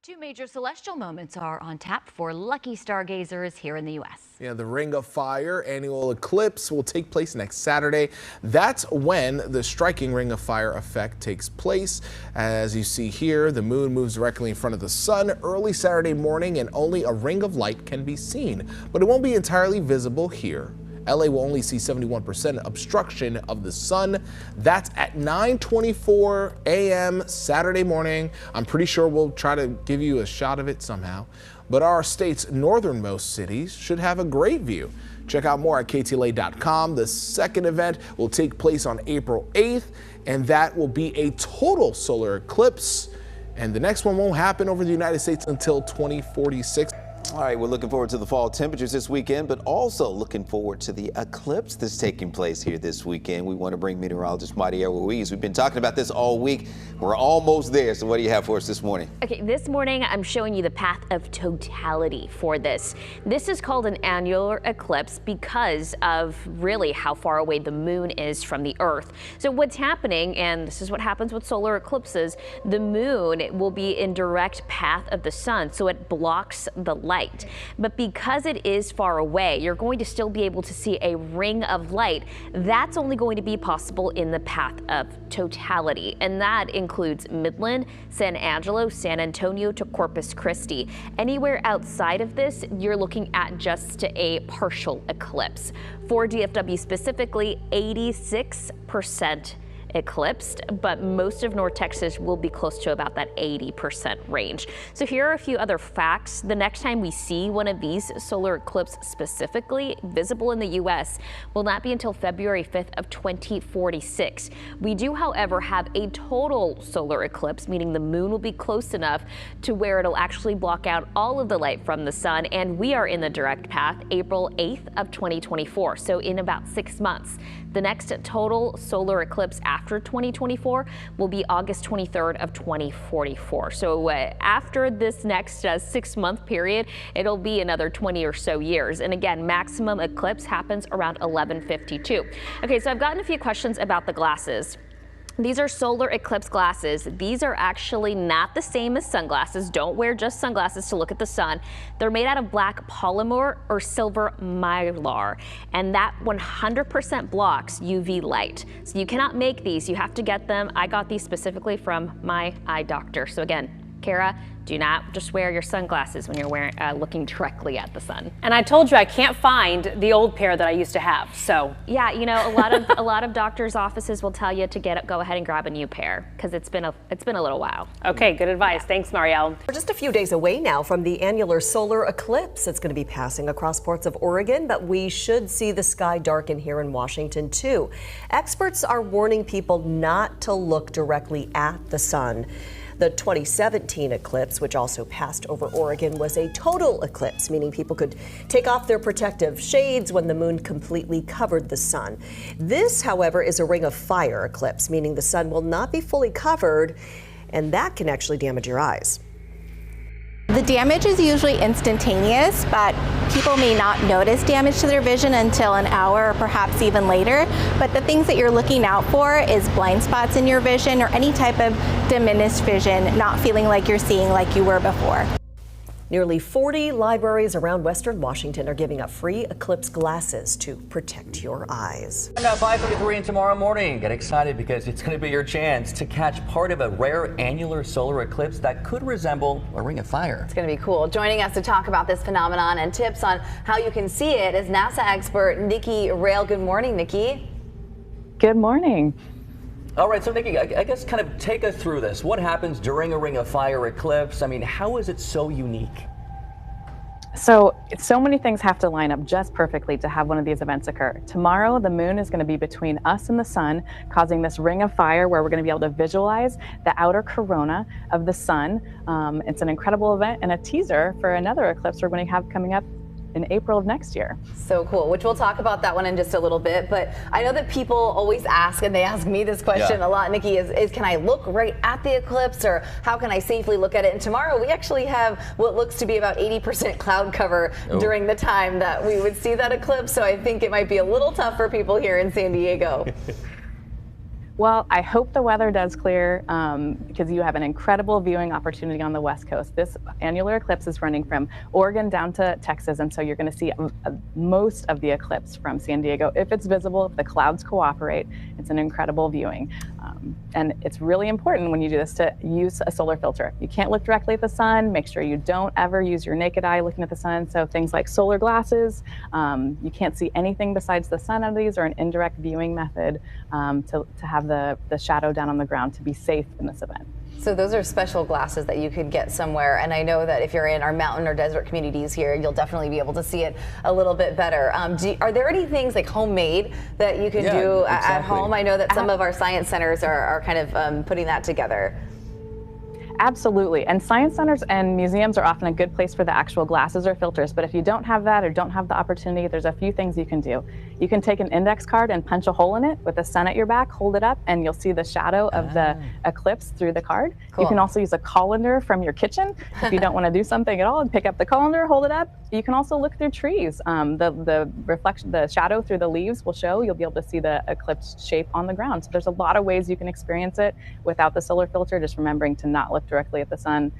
Two major celestial moments are on tap for lucky stargazers here in the U.S. Yeah, the Ring of Fire annual eclipse will take place next Saturday. That's when the striking Ring of Fire effect takes place. As you see here, the moon moves directly in front of the sun early Saturday morning, and only a ring of light can be seen. But it won't be entirely visible here. LA will only see 71% obstruction of the sun. That's at 9:24 a.m. Saturday morning. I'm pretty sure we'll try to give you a shot of it somehow. But our state's northernmost cities should have a great view. Check out more at ktla.com. The second event will take place on April 8th, and that will be a total solar eclipse. And the next one won't happen over the United States until 2046. All right, we're looking forward to the fall temperatures this weekend, but also looking forward to the eclipse that's taking place here this weekend. We want to bring meteorologist Maria Ruiz. We've been talking about this all week. We're almost there. So what do you have for us this morning? Okay, this morning I'm showing you the path of totality for this. This is called an annular eclipse because of really how far away the moon is from the Earth. So what's happening, and this is what happens with solar eclipses, the moon will be in direct path of the sun, so it blocks the light. But because it is far away, you're going to still be able to see a ring of light. That's only going to be possible in the path of totality, and that includes Midland, San Angelo, San Antonio to Corpus Christi. Anywhere outside of this, you're looking at just a partial eclipse. For DFW specifically, 86% eclipsed, but most of North Texas will be close to about that 80% range. So here are a few other facts. The next time we see one of these solar eclipses specifically visible in the U.S. will not be until February 5th of 2046. We do, however, have a total solar eclipse, meaning the moon will be close enough to where it'll actually block out all of the light from the sun, and we are in the direct path April 8th of 2024, so in about 6 months. The next total solar eclipse after 2024 will be August 23rd of 2044. So after this next 6-month period, it'll be another 20 or so years. And again, maximum eclipse happens around 11:52. Okay, so I've gotten a few questions about the glasses. These are solar eclipse glasses. These are actually not the same as sunglasses. Don't wear just sunglasses to look at the sun. They're made out of black polymer or silver mylar, and that 100% blocks UV light. So you cannot make these. You have to get them. I got these specifically from my eye doctor. So again, Kara, do not just wear your sunglasses when you're looking directly at the sun. And I told you I can't find the old pair that I used to have. So yeah, you know, a lot of doctors' offices will tell you to go ahead and grab a new pair because it's been a little while. Okay, good advice. Yeah. Thanks, Marielle. We're just a few days away now from the annular solar eclipse. It's going to be passing across parts of Oregon, but we should see the sky darken here in Washington too. Experts are warning people not to look directly at the sun. The 2017 eclipse, which also passed over Oregon, was a total eclipse, meaning people could take off their protective shades when the moon completely covered the sun. This, however, is a ring of fire eclipse, meaning the sun will not be fully covered, and that can actually damage your eyes. The damage is usually instantaneous, but people may not notice damage to their vision until an hour or perhaps even later. But the things that you're looking out for is blind spots in your vision or any type of diminished vision, not feeling like you're seeing like you were before. Nearly 40 libraries around Western Washington are giving out free eclipse glasses to protect your eyes. And at 5:33 and tomorrow morning, get excited because it's going to be your chance to catch part of a rare annular solar eclipse that could resemble a ring of fire. It's going to be cool. Joining us to talk about this phenomenon and tips on how you can see it is NASA expert Nikki Rail. Good morning, Nikki. Good morning. All right, so Nikki, I guess kind of take us through this. What happens during a ring of fire eclipse? I mean, how is it so unique? So many things have to line up just perfectly to have one of these events occur. Tomorrow, the moon is going to be between us and the sun, causing this ring of fire where we're going to be able to visualize the outer corona of the sun. It's an incredible event and a teaser for another eclipse we're going to have coming up in April of next year. So cool, which we'll talk about that one in just a little bit. But I know that people always ask, and they ask me this question a lot, Nikki, is can I look right at the eclipse, or how can I safely look at it? And tomorrow we actually have what looks to be about 80% cloud cover during the time that we would see that eclipse. So I think it might be a little tough for people here in San Diego. Well, I hope the weather does clear because you have an incredible viewing opportunity on the West Coast. This annular eclipse is running from Oregon down to Texas, and so you're going to see most of the eclipse from San Diego. If it's visible, if the clouds cooperate, it's an incredible viewing. And it's really important when you do this to use a solar filter. You can't look directly at the sun. Make sure you don't ever use your naked eye looking at the sun. So things like solar glasses, you can't see anything besides the sun out of these, or an indirect viewing method to have the shadow down on the ground to be safe in this event. So those are special glasses that you could get somewhere, and I know that if you're in our mountain or desert communities here, you'll definitely be able to see it a little bit better. Are there any things like homemade that you can do at home? I know that some of our science centers are kind of putting that together. Absolutely. And science centers and museums are often a good place for the actual glasses or filters. But if you don't have that or don't have the opportunity, there's a few things you can do. You can take an index card and punch a hole in it with the sun at your back, hold it up, and you'll see the shadow of the eclipse through the card. Cool. You can also use a colander from your kitchen if you don't want to do something at all, and pick up the colander, hold it up. You can also look through trees. The reflection, the shadow through the leaves will show. You'll be able to see the eclipse shape on the ground. So there's a lot of ways you can experience it without the solar filter, just remembering to not look directly at the sun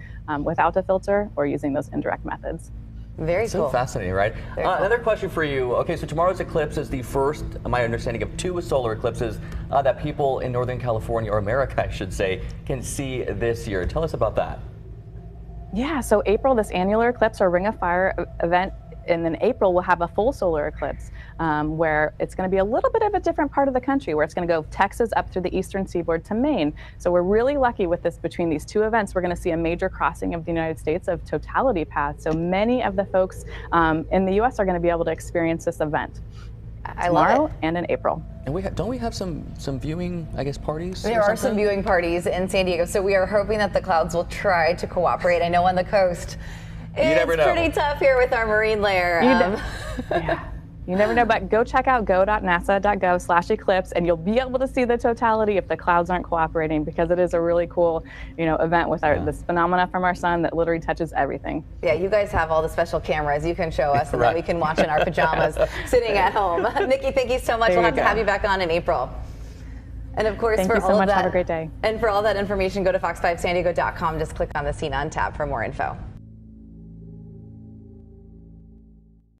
without a filter or using those indirect methods. Very so cool. Fascinating, right? Cool. Another question for you. Okay, so tomorrow's eclipse is the first, my understanding, of 2 solar eclipses that people in Northern California, or America, I should say, can see this year. Tell us about that. Yeah, so April, this annular eclipse or Ring of Fire event, and then April we'll have a full solar eclipse where it's going to be a little bit of a different part of the country, where it's going to go Texas up through the eastern seaboard to Maine. So we're really lucky with this. Between these 2 events, we're going to see a major crossing of the United States of totality paths. So many of the folks in the U.S. are going to be able to experience this event tomorrow and in April. And don't we have some viewing, I guess, parties? There are some viewing parties in San Diego, so we are hoping that the clouds will try to cooperate. I know on the coast, it's pretty tough here with our marine layer. Yeah. You never know, but go check out go.nasa.gov/eclipse, and you'll be able to see the totality if the clouds aren't cooperating, because it is a really cool, event with this phenomena from our sun that literally touches everything. Yeah, you guys have all the special cameras you can show us, and then we can watch in our pajamas sitting at home. Nikki, thank you so much. We'll have to have you back on in April. And of course, thank you so much. Have a great day. And for all that information, go to fox5sandiego.com. Just click on the Scene on tab for more info.